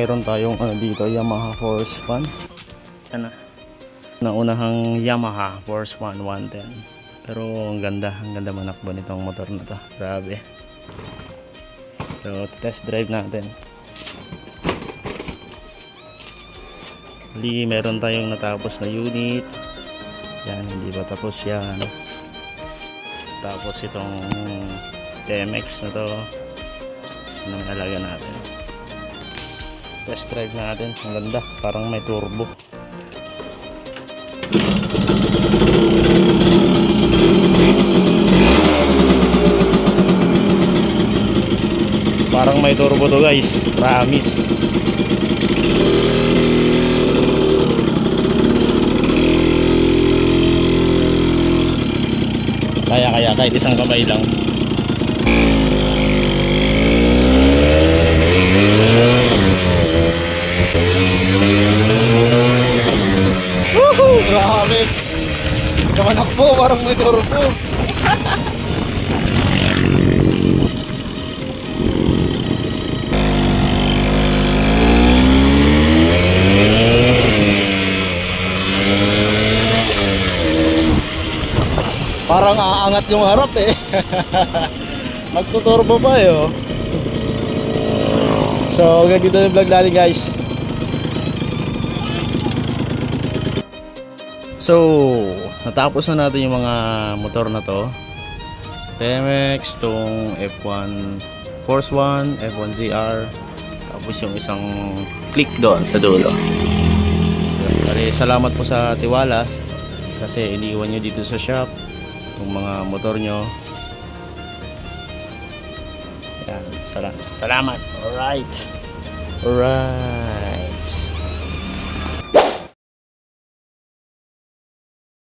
meron tayong dito Yamaha Force 1. Yan na. Naunahang Yamaha Force 1 110. Pero ang ganda manakbo nitong motor na to. Grabe. So test drive natin. Meron tayong natapos na unit. Yan, hindi pa tapos yan. Tapos itong TMX na to. Sinang alaga natin. Test drive natin. Ang ganda. Parang may turbo. Parang may turbo to guys. Promise. Kaya kahit isang kamay lang. Woohoo! Grabe! Kamanakbo, parang may turbo. Parang aangat yung harap eh. Magtuturbo pa eh oh. So hanggang dito yung vlog natin guys. So natapos na natin yung mga motor na to. TMX, tong F1 Force 1, F1 ZR. Tapos yung isang click doon sa dulo. Salamat po sa tiwala kasi iniwan nyo dito sa shop yung mga motor nyo. Yan, salamat. Alright.